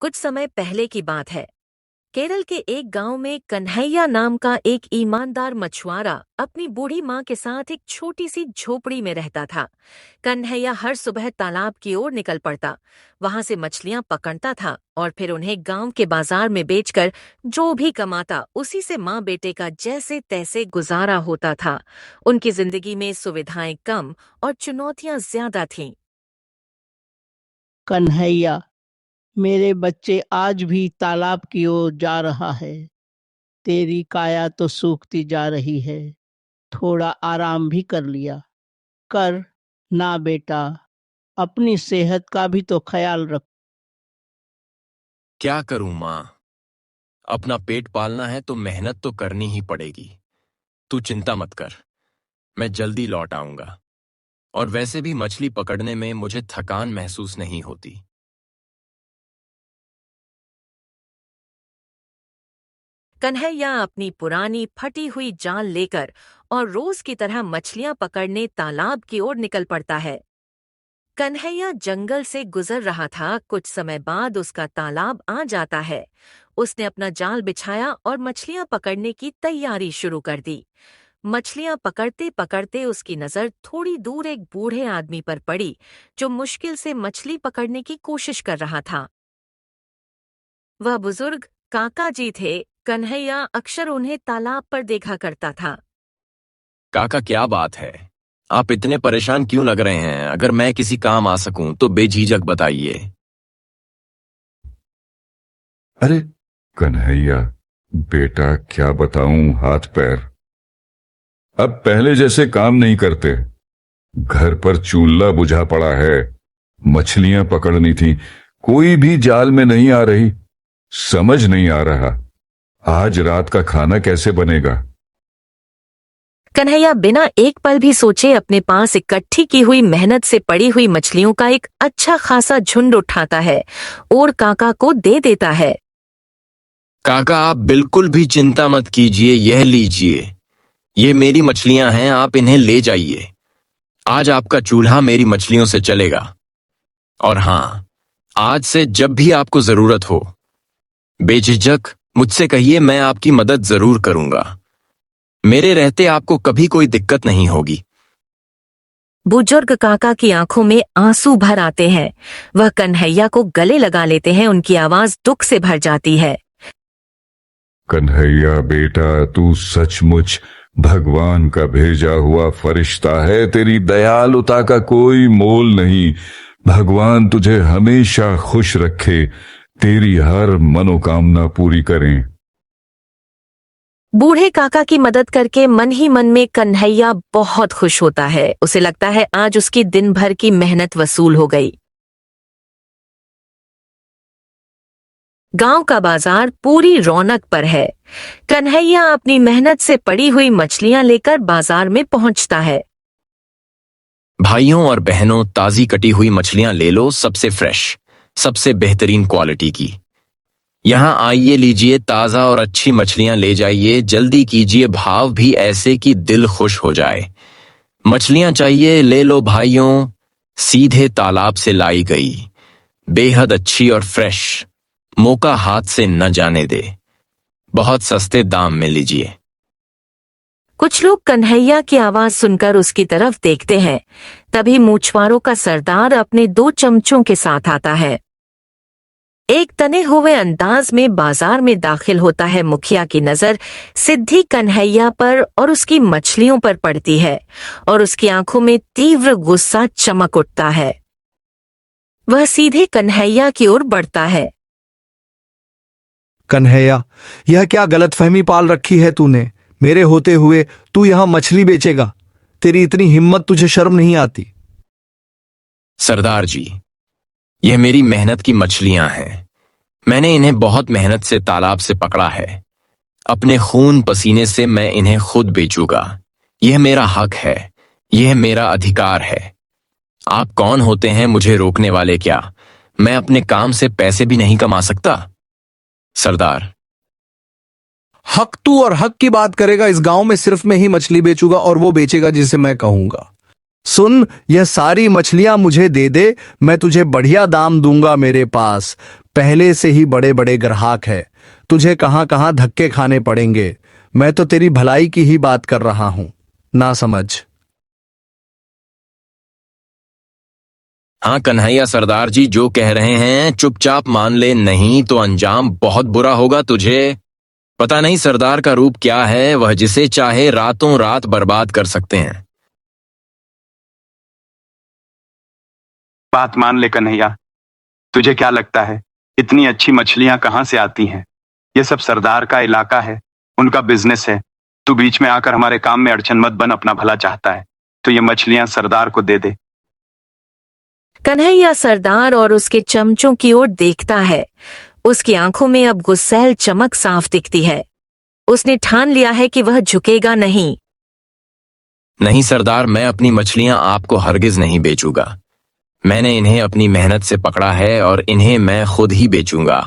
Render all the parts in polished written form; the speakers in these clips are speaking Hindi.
कुछ समय पहले की बात है। केरल के एक गांव में कन्हैया नाम का एक ईमानदार मछुआरा अपनी बूढ़ी माँ के साथ एक छोटी सी झोपड़ी में रहता था। कन्हैया हर सुबह तालाब की ओर निकल पड़ता, वहां से मछलियां पकड़ता था और फिर उन्हें गांव के बाजार में बेचकर जो भी कमाता उसी से माँ बेटे का जैसे तैसे गुजारा होता था। उनकी जिंदगी में सुविधाएं कम और चुनौतियां ज्यादा थीं। कन्हैया, मेरे बच्चे आज भी तालाब की ओर जा रहा है। तेरी काया तो सूखती जा रही है। थोड़ा आराम भी कर लिया कर। ना बेटा, अपनी सेहत का भी तो ख्याल रख। क्या करूं माँ? अपना पेट पालना है तो मेहनत तो करनी ही पड़ेगी। तू चिंता मत कर, मैं जल्दी लौट आऊंगा। और वैसे भी मछली पकड़ने में मुझे थकान महसूस नहीं होती। कन्हैया अपनी पुरानी फटी हुई जाल लेकर और रोज की तरह मछलियां पकड़ने तालाब की ओर निकल पड़ता है। कन्हैया जंगल से गुजर रहा था। कुछ समय बाद उसका तालाब आ जाता है। उसने अपना जाल बिछाया और मछलियां पकड़ने की तैयारी शुरू कर दी। मछलियां पकड़ते पकड़ते उसकी नजर थोड़ी दूर एक बूढ़े आदमी पर पड़ी, जो मुश्किल से मछली पकड़ने की कोशिश कर रहा था। वह बुजुर्ग काका जी थे। कन्हैया अक्सर उन्हें तालाब पर देखा करता था। काका, क्या बात है? आप इतने परेशान क्यों लग रहे हैं? अगर मैं किसी काम आ सकूं तो बेझिझक बताइए। अरे कन्हैया, बेटा क्या बताऊं, हाथ पैर अब पहले जैसे काम नहीं करते। घर पर चूल्हा बुझा पड़ा है। मछलियां पकड़नी थी, कोई भी जाल में नहीं आ रही। समझ नहीं आ रहा आज रात का खाना कैसे बनेगा। कन्हैया बिना एक पल भी सोचे अपने पास इकट्ठी की हुई मेहनत से पड़ी हुई मछलियों का एक अच्छा खासा झुंड उठाता है और काका को दे देता है। काका, आप बिल्कुल भी चिंता मत कीजिए, यह लीजिए। ये मेरी मछलियां हैं, आप इन्हें ले जाइए। आज आपका चूल्हा मेरी मछलियों से चलेगा। और हाँ, आज से जब भी आपको जरूरत हो, बेझिझक मुझसे कहिए, मैं आपकी मदद जरूर करूंगा। मेरे रहते आपको कभी कोई दिक्कत नहीं होगी। बुजुर्ग काका की आंखों में आंसू भर आते हैं। वह कन्हैया को गले लगा लेते हैं। उनकी आवाज दुख से भर जाती है। कन्हैया बेटा, तू सचमुच भगवान का भेजा हुआ फरिश्ता है। तेरी दयालुता का कोई मोल नहीं। भगवान तुझे हमेशा खुश रखे, तेरी हर मनोकामना पूरी करें। बूढ़े काका की मदद करके मन ही मन में कन्हैया बहुत खुश होता है। उसे लगता है आज उसकी दिन भर की मेहनत वसूल हो गई। गांव का बाजार पूरी रौनक पर है। कन्हैया अपनी मेहनत से पड़ी हुई मछलियां लेकर बाजार में पहुंचता है। भाइयों और बहनों, ताजी कटी हुई मछलियां ले लो, सबसे फ्रेश, सबसे बेहतरीन क्वालिटी की। यहाँ आइए, लीजिए, ताजा और अच्छी मछलियां ले जाइए। जल्दी कीजिए, भाव भी ऐसे कि दिल खुश हो जाए। मछलियां चाहिए, ले लो भाइयों। सीधे तालाब से लाई गई, बेहद अच्छी और फ्रेश। मौका हाथ से न जाने दे। बहुत सस्ते दाम में लीजिए। कुछ लोग कन्हैया की आवाज सुनकर उसकी तरफ देखते हैं। तभी मूछवारों का सरदार अपने 2 चमचों के साथ आता है। एक तने हुए अंदाज में बाजार में दाखिल होता है। मुखिया की नजर सिद्धि कन्हैया पर और उसकी मछलियों पर पड़ती है और उसकी आंखों में तीव्र गुस्सा चमक उठता है। वह सीधे कन्हैया की ओर बढ़ता है। कन्हैया, यह क्या गलतफहमी पाल रखी है तूने? मेरे होते हुए तू यहां मछली बेचेगा? तेरी इतनी हिम्मत, तुझे शर्म नहीं आती? सरदार जी, यह मेरी मेहनत की मछलियां हैं। मैंने इन्हें बहुत मेहनत से तालाब से पकड़ा है। अपने खून पसीने से मैं इन्हें खुद बेचूंगा। यह मेरा हक है, यह मेरा अधिकार है। आप कौन होते हैं मुझे रोकने वाले? क्या मैं अपने काम से पैसे भी नहीं कमा सकता? सरदार, हक तू और हक की बात करेगा? इस गांव में सिर्फ मैं ही मछली बेचूंगा और वो बेचेगा जिसे मैं कहूंगा। सुन, यह सारी मछलियां मुझे दे दे, मैं तुझे बढ़िया दाम दूंगा। मेरे पास पहले से ही बड़े बड़े ग्राहक है, तुझे कहां कहां धक्के खाने पड़ेंगे। मैं तो तेरी भलाई की ही बात कर रहा हूं, ना समझ। हाँ कन्हैया सरदार जी जो कह रहे हैं चुपचाप मान ले, नहीं तो अंजाम बहुत बुरा होगा तुझे। पता नहीं सरदार का रूप क्या है, वह जिसे चाहे रातों रात बर्बाद कर सकते हैं। बात मान ले कन्हैया, तुझे क्या लगता है इतनी अच्छी मछलियां कहां से आती हैं? ये सब सरदार का इलाका है, उनका बिजनेस है। तू बीच में आकर हमारे काम में अड़चन मत बन, अपना भला चाहता है तो ये मछलियां सरदार को दे दे। कन्हैया सरदार और उसके चमचों की ओर देखता है। उसकी आंखों में अब गुस्सैल चमक साफ दिखती है। उसने ठान लिया है कि वह झुकेगा नहीं। नहीं सरदार, मैं अपनी मछलियां आपको हरगिज नहीं बेचूंगा। मैंने इन्हें अपनी मेहनत से पकड़ा है और इन्हें मैं खुद ही बेचूंगा।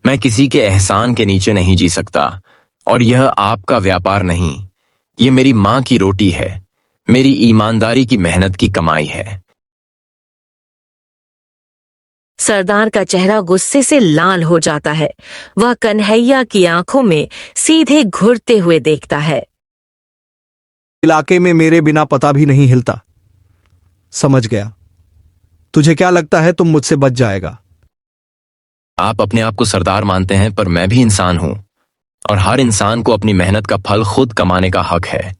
मैं किसी के एहसान के नीचे नहीं जी सकता, और यह आपका व्यापार नहीं, ये मेरी मां की रोटी है, मेरी ईमानदारी की मेहनत की कमाई है। सरदार का चेहरा गुस्से से लाल हो जाता है। वह कन्हैया की आंखों में सीधे घुरते हुए देखता है। इलाके में मेरे बिना पता भी नहीं हिलता। समझ गया। तुझे क्या लगता है तुम मुझसे बच जाएगा? आप अपने आप को सरदार मानते हैं, पर मैं भी इंसान हूं, और हर इंसान को अपनी मेहनत का फल खुद कमाने का हक है।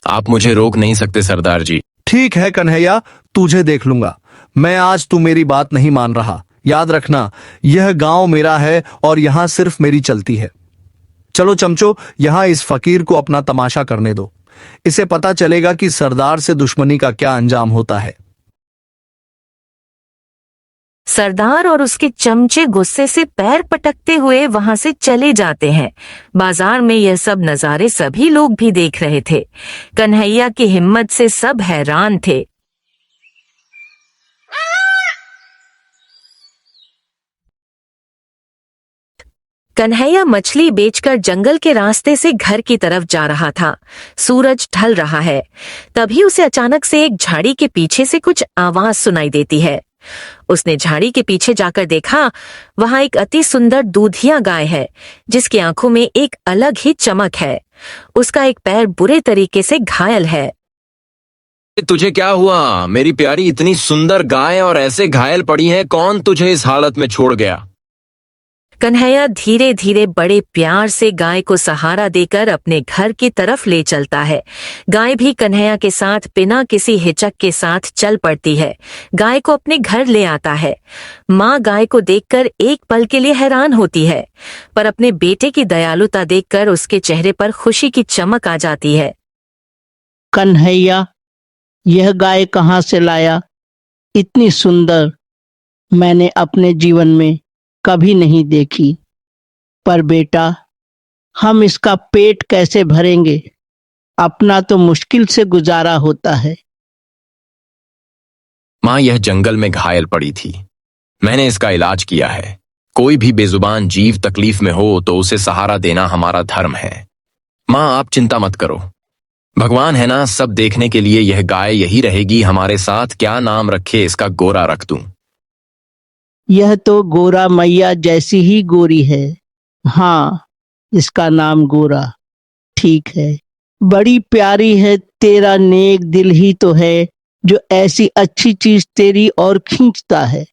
आप मुझे रोक नहीं सकते सरदार जी। ठीक है कन्हैया, तुझे देख लूंगा। मैं आज तू मेरी बात नहीं मान रहा। याद रखना, यह गांव मेरा है और यहां सिर्फ मेरी चलती है। चलो चमचो, यहां इस फकीर को अपना तमाशा करने दो। इसे पता चलेगा कि सरदार से दुश्मनी का क्या अंजाम होता है। सरदार और उसके चमचे गुस्से से पैर पटकते हुए वहां से चले जाते हैं। बाजार में यह सब नजारे सभी लोग भी देख रहे थे। कन्हैया की हिम्मत से सब हैरान थे। कन्हैया मछली बेचकर जंगल के रास्ते से घर की तरफ जा रहा था। सूरज ढल रहा है। तभी उसे अचानक से एक झाड़ी के पीछे से कुछ आवाज सुनाई देती है। उसने झाड़ी के पीछे जाकर देखा, वहां एक अति सुंदर दूधिया गाय है, जिसकी आंखों में एक अलग ही चमक है। उसका एक पैर बुरे तरीके से घायल है। तुझे क्या हुआ मेरी प्यारी? इतनी सुंदर गाय और ऐसे घायल पड़ी है, कौन तुझे इस हालत में छोड़ गया? कन्हैया धीरे धीरे बड़े प्यार से गाय को सहारा देकर अपने घर की तरफ ले चलता है। गाय भी कन्हैया के साथ बिना किसी हिचक के साथ चल पड़ती है। गाय को अपने घर ले आता है। माँ गाय को देखकर एक पल के लिए हैरान होती है, पर अपने बेटे की दयालुता देखकर उसके चेहरे पर खुशी की चमक आ जाती है। कन्हैया, यह गाय कहाँ से लाया? इतनी सुंदर मैंने अपने जीवन में कभी नहीं देखी। पर बेटा, हम इसका पेट कैसे भरेंगे? अपना तो मुश्किल से गुजारा होता है। मां, यह जंगल में घायल पड़ी थी, मैंने इसका इलाज किया है। कोई भी बेजुबान जीव तकलीफ में हो तो उसे सहारा देना हमारा धर्म है। मां, आप चिंता मत करो, भगवान है ना, सब देखने के लिए यह गाय यही रहेगी हमारे साथ। क्या नाम रखे इसका? गोरा रख दूं? यह तो गोरा मैया जैसी ही गोरी है। हाँ, इसका नाम गोरा ठीक है। बड़ी प्यारी है। तेरा नेक दिल ही तो है जो ऐसी अच्छी चीज तेरी ओर खींचता है।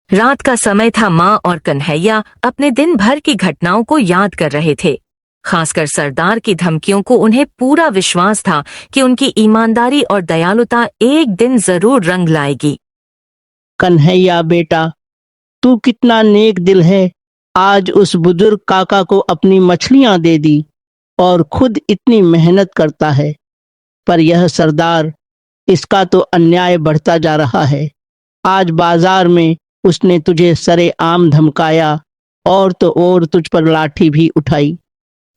रात का समय था। माँ और कन्हैया अपने दिन भर की घटनाओं को याद कर रहे थे। खासकर सरदार की धमकियों को उन्हें पूरा विश्वास था कि उनकी ईमानदारी और दयालुता एक दिन जरूर रंग लाएगी। कन्हैया बेटा, तू कितना नेक दिल है। आज उस बुजुर्ग काका को अपनी मछलियां दे दी और खुद इतनी मेहनत करता है। पर यह सरदार, इसका तो अन्याय बढ़ता जा रहा है। आज बाजार में उसने तुझे सरेआम धमकाया और तो और तुझ पर लाठी भी उठाई।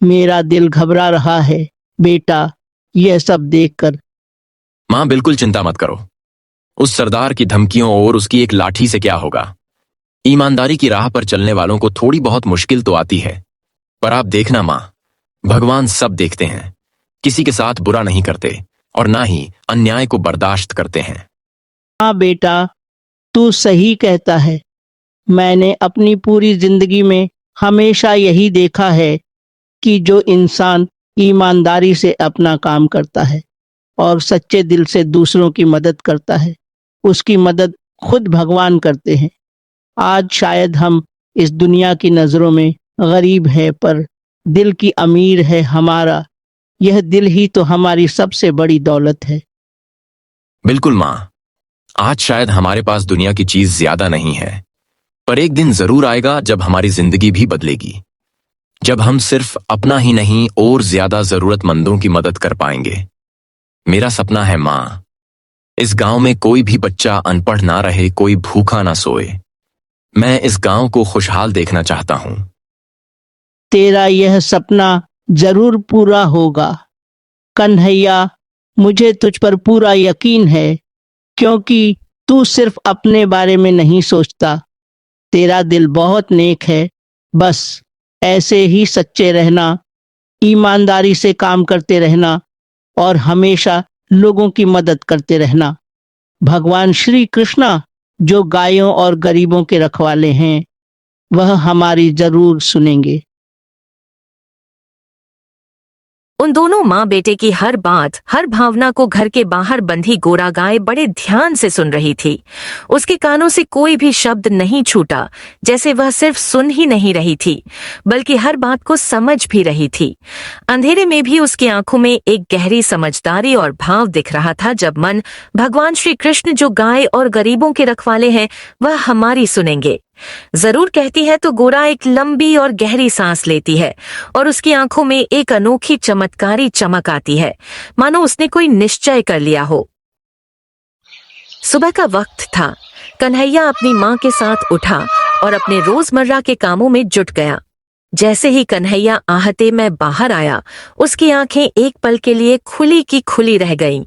मेरा दिल घबरा रहा है बेटा, यह सब देखकर। मां, बिल्कुल चिंता मत करो। उस सरदार की धमकियों और उसकी एक लाठी से क्या होगा? ईमानदारी की राह पर चलने वालों को थोड़ी बहुत मुश्किल तो आती है, पर आप देखना मां, भगवान सब देखते हैं, किसी के साथ बुरा नहीं करते और ना ही अन्याय को बर्दाश्त करते हैं। हाँ बेटा, तू सही कहता है। मैंने अपनी पूरी जिंदगी में हमेशा यही देखा है कि जो इंसान ईमानदारी से अपना काम करता है और सच्चे दिल से दूसरों की मदद करता है, उसकी मदद खुद भगवान करते हैं। आज शायद हम इस दुनिया की नज़रों में गरीब है, पर दिल की अमीर है हमारा। यह दिल ही तो हमारी सबसे बड़ी दौलत है। बिल्कुल माँ, आज शायद हमारे पास दुनिया की चीज ज्यादा नहीं है, पर एक दिन जरूर आएगा जब हमारी जिंदगी भी बदलेगी, जब हम सिर्फ अपना ही नहीं और ज्यादा जरूरतमंदों की मदद कर पाएंगे। मेरा सपना है माँ, इस गांव में कोई भी बच्चा अनपढ़ ना रहे, कोई भूखा ना सोए। मैं इस गांव को खुशहाल देखना चाहता हूं। तेरा यह सपना जरूर पूरा होगा कन्हैया। मुझे तुझ पर पूरा यकीन है, क्योंकि तू सिर्फ अपने बारे में नहीं सोचता। तेरा दिल बहुत नेक है। बस ऐसे ही सच्चे रहना, ईमानदारी से काम करते रहना और हमेशा लोगों की मदद करते रहना। भगवान श्री कृष्णा जो गायों और गरीबों के रखवाले हैं, वह हमारी जरूर सुनेंगे। उन दोनों माँ बेटे की हर बात, हर भावना को घर के बाहर बंधी गोरा गाय बड़े ध्यान से सुन रही थी। उसके कानों से कोई भी शब्द नहीं छूटा, जैसे वह सिर्फ सुन ही नहीं रही थी, बल्कि हर बात को समझ भी रही थी। अंधेरे में भी उसकी आंखों में एक गहरी समझदारी और भाव दिख रहा था। जब मन भगवान श्री कृष्ण जो गाय और गरीबों के रखवाले हैं, वह हमारी सुनेंगे जरूर कहती है, तो गोरा एक लंबी और गहरी सांस लेती है और उसकी आंखों में एक अनोखी चमत्कारी चमक आती है, मानो उसने कोई निश्चय कर लिया हो। सुबह का वक्त था। कन्हैया अपनी माँ के साथ उठा और अपने रोजमर्रा के कामों में जुट गया। जैसे ही कन्हैया आहते में बाहर आया, उसकी आंखें एक पल के लिए खुली की खुली रह गईं।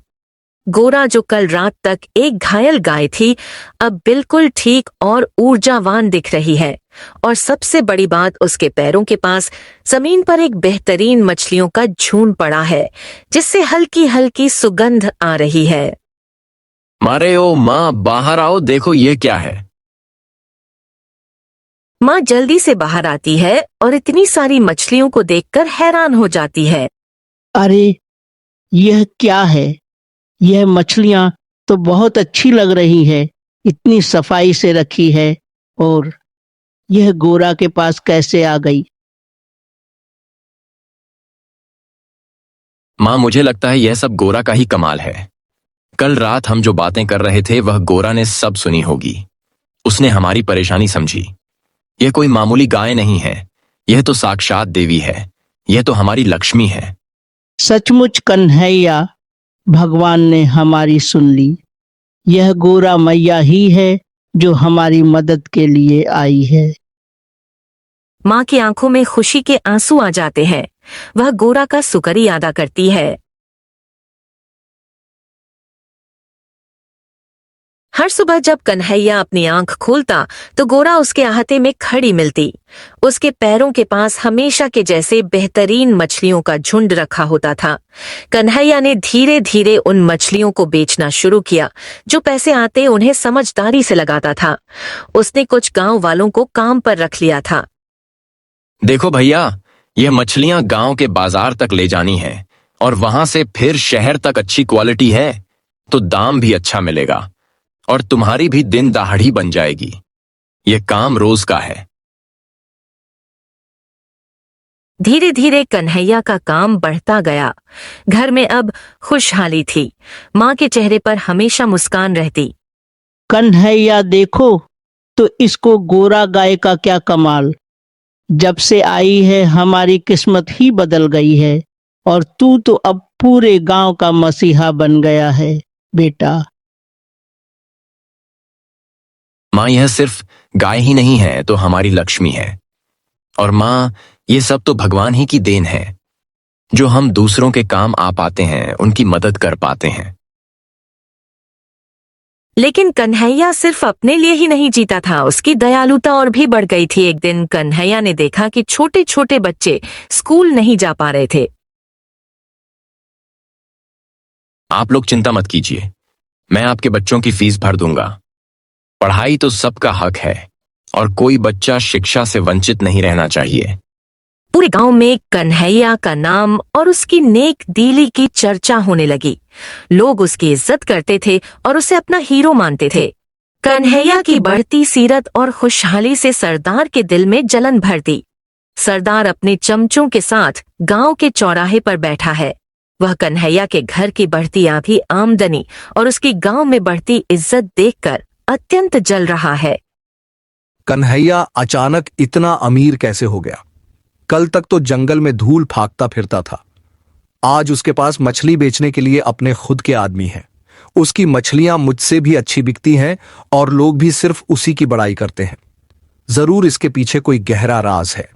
गोरा जो कल रात तक एक घायल गाय थी, अब बिल्कुल ठीक और ऊर्जावान दिख रही है। और सबसे बड़ी बात, उसके पैरों के पास जमीन पर एक बेहतरीन मछलियों का झुंड पड़ा है, जिससे हल्की हल्की सुगंध आ रही है। मारे ओ माँ, बाहर आओ, देखो ये क्या है। माँ जल्दी से बाहर आती है और इतनी सारी मछलियों को देखकर हैरान हो जाती है। अरे, यह क्या है? यह मछलियां तो बहुत अच्छी लग रही है, इतनी सफाई से रखी है, और यह गोरा के पास कैसे आ गई? माँ, मुझे लगता है यह सब गोरा का ही कमाल है। कल रात हम जो बातें कर रहे थे, वह गोरा ने सब सुनी होगी। उसने हमारी परेशानी समझी। यह कोई मामूली गाय नहीं है, यह तो साक्षात देवी है, यह तो हमारी लक्ष्मी है। सचमुच कन्हैया, भगवान ने हमारी सुन ली। यह गोरा मैया ही है जो हमारी मदद के लिए आई है। माँ की आंखों में खुशी के आंसू आ जाते हैं। वह गोरा का शुक्रिया अदा करती है। हर सुबह जब कन्हैया अपनी आंख खोलता, तो गोरा उसके आहते में खड़ी मिलती। उसके पैरों के पास हमेशा के जैसे बेहतरीन मछलियों का झुंड रखा होता था। कन्हैया ने धीरे धीरे उन मछलियों को बेचना शुरू किया। जो पैसे आते उन्हें समझदारी से लगाता था। उसने कुछ गांव वालों को काम पर रख लिया था। देखो भैया, यह मछलियां गांव के बाजार तक ले जानी है और वहां से फिर शहर तक। अच्छी क्वालिटी है तो दाम भी अच्छा मिलेगा और तुम्हारी भी दिन दहाड़ी बन जाएगी। यह काम रोज का है। धीरे धीरे कन्हैया का काम बढ़ता गया। घर में अब खुशहाली थी। माँ के चेहरे पर हमेशा मुस्कान रहती। कन्हैया देखो तो इसको गोरा गाय का क्या कमाल। जब से आई है हमारी किस्मत ही बदल गई है, और तू तो अब पूरे गांव का मसीहा बन गया है बेटा। माँ, यह सिर्फ गाय ही नहीं है तो हमारी लक्ष्मी है। और माँ, ये सब तो भगवान ही की देन है। जो हम दूसरों के काम आ पाते हैं, उनकी मदद कर पाते हैं। लेकिन कन्हैया सिर्फ अपने लिए ही नहीं जीता था, उसकी दयालुता और भी बढ़ गई थी। एक दिन कन्हैया ने देखा कि छोटे छोटे बच्चे स्कूल नहीं जा पा रहे थे। आप लोग चिंता मत कीजिए, मैं आपके बच्चों की फीस भर दूंगा। पढ़ाई तो सबका हक है और कोई बच्चा शिक्षा से वंचित नहीं रहना चाहिए। पूरे गांव में कन्हैया का नाम और उसकी नेक दिली की चर्चा होने लगी। लोग उसकी इज्जत करते थे और उसे अपना हीरो मानते थे। कन्हैया की बढ़ती सीरत और खुशहाली से सरदार के दिल में जलन भर दी। सरदार अपने चमचों के साथ गांव के चौराहे पर बैठा है। वह कन्हैया के घर की बढ़ती आमदनी और उसकी गांव में बढ़ती इज्जत देखकर अत्यंत जल रहा है। कन्हैया अचानक इतना अमीर कैसे हो गया? कल तक तो जंगल में धूल फाकता फिरता था। आज उसके पास मछली बेचने के लिए अपने खुद के आदमी हैं। उसकी मछलियां मुझसे भी अच्छी बिकती हैं और लोग भी सिर्फ उसी की बड़ाई करते हैं। जरूर इसके पीछे कोई गहरा राज है।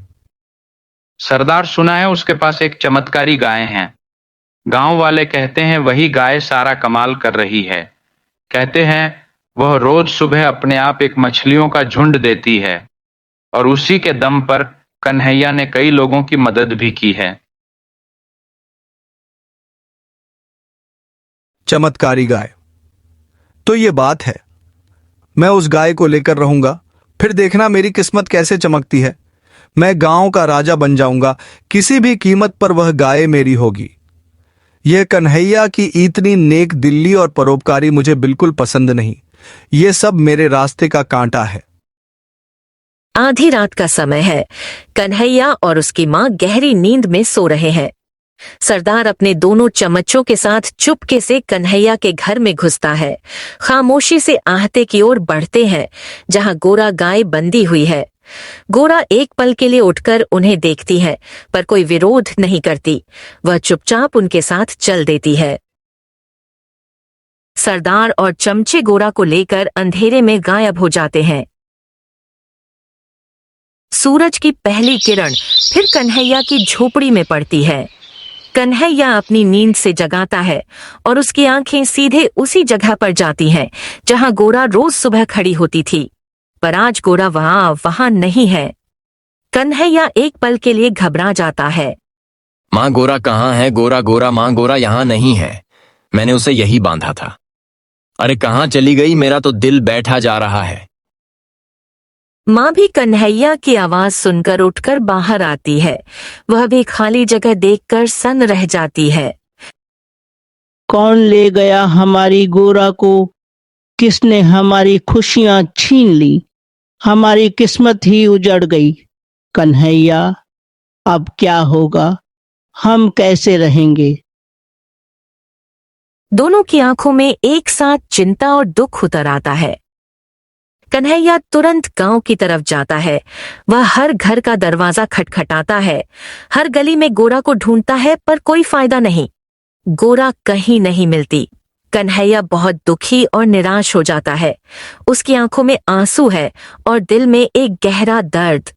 सरदार, सुना है उसके पास एक चमत्कारी गाय है। गांव वाले कहते हैं वही गाय सारा कमाल कर रही है। कहते हैं वह रोज सुबह अपने आप एक मछलियों का झुंड देती है और उसी के दम पर कन्हैया ने कई लोगों की मदद भी की है। चमत्कारी गाय? तो ये बात है। मैं उस गाय को लेकर रहूंगा, फिर देखना मेरी किस्मत कैसे चमकती है। मैं गांव का राजा बन जाऊंगा। किसी भी कीमत पर वह गाय मेरी होगी। यह कन्हैया की इतनी नेक दिल्ली और परोपकारी मुझे बिल्कुल पसंद नहीं। यह सब मेरे रास्ते का कांटा है। आधी रात का समय है। कन्हैया और उसकी मां गहरी नींद में सो रहे हैं। सरदार अपने दोनों चमचों के साथ चुपके से कन्हैया के घर में घुसता है। खामोशी से आहते की ओर बढ़ते हैं जहां गोरा गाय बंधी हुई है। गोरा एक पल के लिए उठकर उन्हें देखती है, पर कोई विरोध नहीं करती। वह चुपचाप उनके साथ चल देती है। सरदार और चमचे गोरा को लेकर अंधेरे में गायब हो जाते हैं। सूरज की पहली किरण फिर कन्हैया की झोपड़ी में पड़ती है। कन्हैया अपनी नींद से जगाता है और उसकी आंखें सीधे उसी जगह पर जाती हैं जहां गोरा रोज सुबह खड़ी होती थी, पर आज गोरा वहां नहीं है। कन्हैया एक पल के लिए घबरा जाता है। माँ गोरा कहाँ है? गोरा गोरा, माँ गोरा यहाँ नहीं है। मैंने उसे यही बांधा था। अरे कहाँ चली गई? मेरा तो दिल बैठा जा रहा है। माँ भी कन्हैया की आवाज सुनकर उठकर बाहर आती है। वह भी खाली जगह देखकर सन्न रह जाती है। कौन ले गया हमारी गोरा को? किसने हमारी खुशियां छीन ली? हमारी किस्मत ही उजड़ गई। कन्हैया, अब क्या होगा? हम कैसे रहेंगे? दोनों की आंखों में एक साथ चिंता और दुख उतर आता है। कन्हैया तुरंत गांव की तरफ जाता है। वह हर घर का दरवाजा खटखटाता है, हर गली में गोरा को ढूंढता है, पर कोई फायदा नहीं। गोरा कहीं नहीं मिलती। कन्हैया बहुत दुखी और निराश हो जाता है। उसकी आंखों में आंसू है और दिल में एक गहरा दर्द।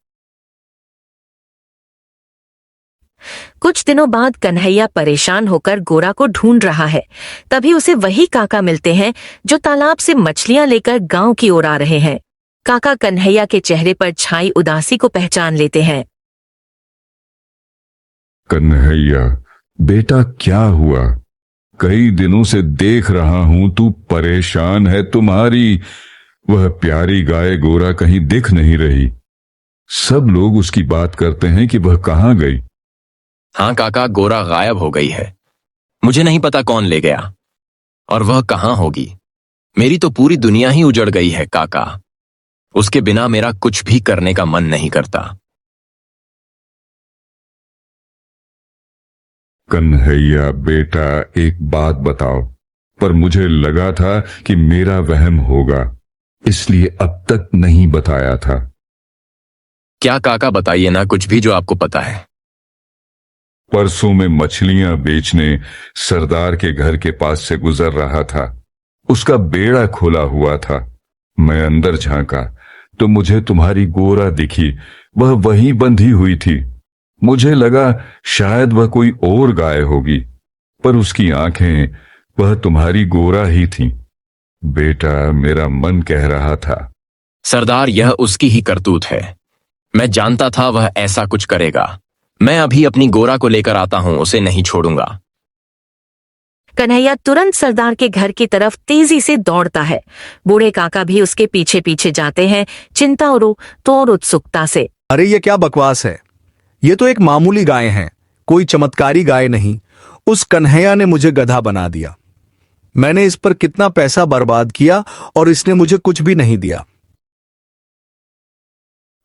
कुछ दिनों बाद कन्हैया परेशान होकर गोरा को ढूंढ रहा है। तभी उसे वही काका मिलते हैं जो तालाब से मछलियां लेकर गांव की ओर आ रहे हैं। काका कन्हैया के चेहरे पर छाई उदासी को पहचान लेते हैं। कन्हैया बेटा, क्या हुआ? कई दिनों से देख रहा हूं तू परेशान है। तुम्हारी वह प्यारी गाय गोरा कहीं दिख नहीं रही। सब लोग उसकी बात करते हैं कि वह कहां गई। हाँ काका, गोरा गायब हो गई है। मुझे नहीं पता कौन ले गया और वह कहाँ होगी। मेरी तो पूरी दुनिया ही उजड़ गई है काका। उसके बिना मेरा कुछ भी करने का मन नहीं करता। कन्हैया बेटा, एक बात बताओ, पर मुझे लगा था कि मेरा वहम होगा, इसलिए अब तक नहीं बताया था। क्या काका, बताइए ना कुछ भी जो आपको पता है। परसों में मछलियां बेचने सरदार के घर के पास से गुजर रहा था। उसका बेड़ा खोला हुआ था। मैं अंदर झांका तो मुझे तुम्हारी गोरा दिखी। वह वहीं बंधी हुई थी। मुझे लगा शायद वह कोई और गाय होगी, पर उसकी आंखें वह तुम्हारी गोरा ही थी। बेटा, मेरा मन कह रहा था। सरदार, यह उसकी ही करतूत है। मैं जानता था वह ऐसा कुछ करेगा। मैं अभी अपनी गोरा को लेकर आता हूं, उसे नहीं छोड़ूंगा। कन्हैया तुरंत सरदार के घर की तरफ तेजी से दौड़ता है। बूढ़े काका भी उसके पीछे पीछे जाते हैं, चिंता और उत्सुकता से। अरे ये क्या बकवास है, ये तो एक मामूली गाय है, कोई चमत्कारी गाय नहीं। उस कन्हैया ने मुझे गधा बना दिया। मैंने इस पर कितना पैसा बर्बाद किया और इसने मुझे कुछ भी नहीं दिया।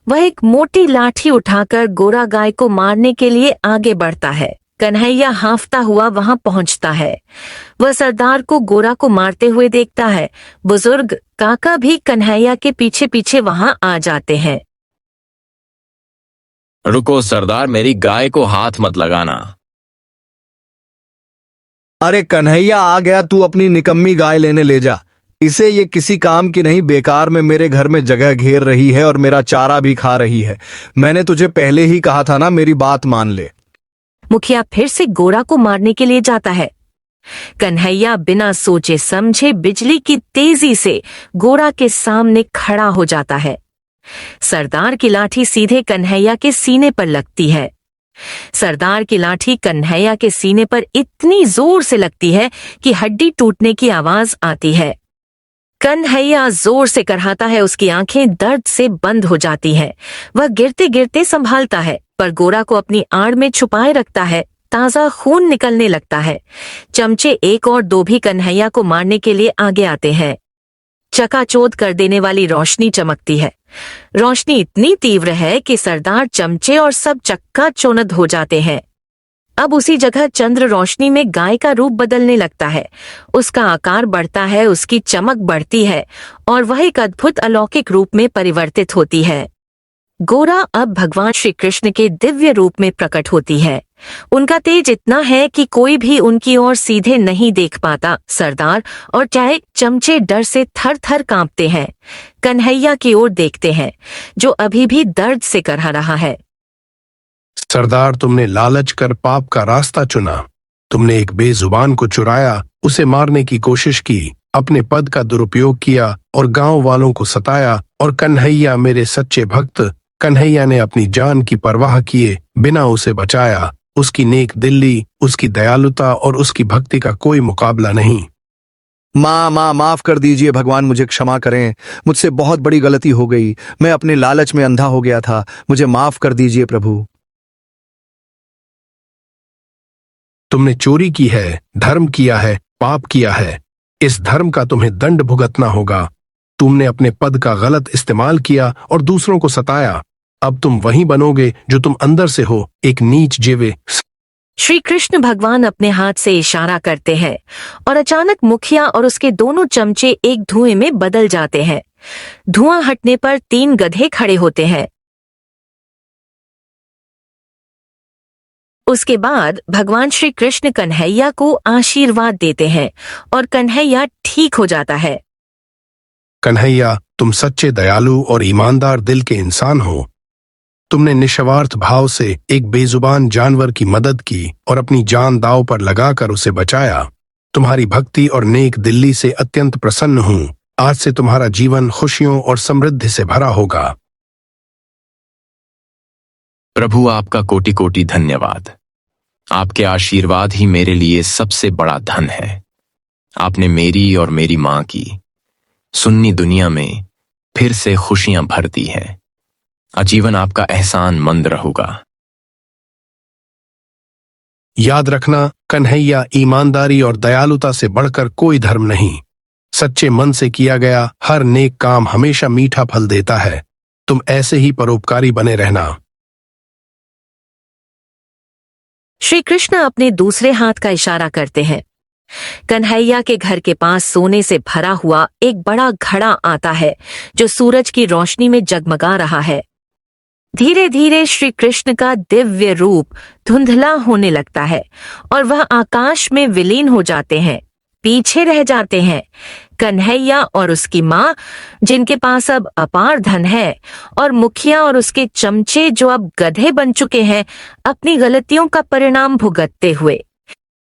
वह एक मोटी लाठी उठाकर गोरा गाय को मारने के लिए आगे बढ़ता है। कन्हैया हांफता हुआ वहां पहुंचता है। वह सरदार को गोरा को मारते हुए देखता है। बुजुर्ग काका भी कन्हैया के पीछे पीछे वहां आ जाते हैं। रुको सरदार, मेरी गाय को हाथ मत लगाना। अरे कन्हैया आ गया, तू अपनी निकम्मी गाय लेने ले जा। इसे ये किसी काम की नहीं, बेकार में मेरे घर में जगह घेर रही है और मेरा चारा भी खा रही है। मैंने तुझे पहले ही कहा था ना, मेरी बात मान ले। मुखिया फिर से गोरा को मारने के लिए जाता है। कन्हैया बिना सोचे समझे बिजली की तेजी से गोरा के सामने खड़ा हो जाता है। सरदार की लाठी सीधे कन्हैया के सीने पर लगती है। सरदार की लाठी कन्हैया के सीने पर इतनी जोर से लगती है कि हड्डी टूटने की आवाज आती है। कन्हैया जोर से कराहता है, उसकी आंखें दर्द से बंद हो जाती हैं। वह गिरते गिरते संभालता है, पर गोरा को अपनी आड़ में छुपाए रखता है। ताजा खून निकलने लगता है। चमचे एक और दो भी कन्हैया को मारने के लिए आगे आते हैं। चकाचौंध कर देने वाली रोशनी चमकती है। रोशनी इतनी तीव्र है कि सरदार, चमचे और सब चक्काचौंध हो जाते हैं। अब उसी जगह चंद्र रोशनी में गाय का रूप बदलने लगता है। उसका आकार बढ़ता है, उसकी चमक बढ़ती है और वह एक अद्भुत अलौकिक रूप में परिवर्तित होती है। गोरा अब भगवान श्री कृष्ण के दिव्य रूप में प्रकट होती है। उनका तेज इतना है कि कोई भी उनकी ओर सीधे नहीं देख पाता। सरदार और चाहे चमचे डर से थर थर कांपते हैं। कन्हैया की ओर देखते हैं, जो अभी भी दर्द से करहा रहा है। सरदार, तुमने लालच कर पाप का रास्ता चुना। तुमने एक बेजुबान को चुराया, उसे मारने की कोशिश की, अपने पद का दुरुपयोग किया और गांव वालों को सताया। और कन्हैया, मेरे सच्चे भक्त कन्हैया ने अपनी जान की परवाह किए बिना उसे बचाया। उसकी नेक दिल्ली, उसकी दयालुता और उसकी भक्ति का कोई मुकाबला नहीं। माँ माफ कर दीजिए भगवान, मुझे क्षमा करें। मुझसे बहुत बड़ी गलती हो गई। मैं अपने लालच में अंधा हो गया था। मुझे माफ कर दीजिए प्रभु। तुमने चोरी की है, धर्म किया है, पाप किया है। इस धर्म का तुम्हें दंड भुगतना होगा। तुमने अपने पद का गलत इस्तेमाल किया और दूसरों को सताया। अब तुम वही बनोगे जो तुम अंदर से हो, एक नीच जीवे। श्री कृष्ण भगवान अपने हाथ से इशारा करते हैं और अचानक मुखिया और उसके दोनों चमचे एक धुएं में बदल जाते हैं। धुआं हटने पर 3 गधे खड़े होते हैं। उसके बाद भगवान श्री कृष्ण कन्हैया को आशीर्वाद देते हैं और कन्हैया ठीक हो जाता है। कन्हैया, तुम सच्चे, दयालु और ईमानदार दिल के इंसान हो। तुमने निस्वार्थ भाव से एक बेजुबान जानवर की मदद की और अपनी जान दांव पर लगाकर उसे बचाया। तुम्हारी भक्ति और नेक दिल्ली से अत्यंत प्रसन्न हूं। आज से तुम्हारा जीवन खुशियों और समृद्धि से भरा होगा। प्रभु, आपका कोटि कोटि धन्यवाद। आपके आशीर्वाद ही मेरे लिए सबसे बड़ा धन है। आपने मेरी और मेरी मां की सुन्नी दुनिया में फिर से खुशियां भर दी हैं। आजीवन आपका एहसान मंद रहूंगा। याद रखना, कन्हैया, ईमानदारी और दयालुता से बढ़कर कोई धर्म नहीं। सच्चे मन से किया गया हर नेक काम हमेशा मीठा फल देता है। तुम ऐसे ही परोपकारी बने रहना। श्री कृष्ण अपने दूसरे हाथ का इशारा करते हैं। कन्हैया के घर के पास सोने से भरा हुआ एक बड़ा घड़ा आता है, जो सूरज की रोशनी में जगमगा रहा है। धीरे धीरे श्री कृष्ण का दिव्य रूप धुंधला होने लगता है और वह आकाश में विलीन हो जाते हैं। पीछे रह जाते हैं कन्हैया और उसकी माँ, जिनके पास अब अपार धन है, और मुखिया और उसके चमचे, जो अब गधे बन चुके हैं, अपनी गलतियों का परिणाम भुगतते हुए।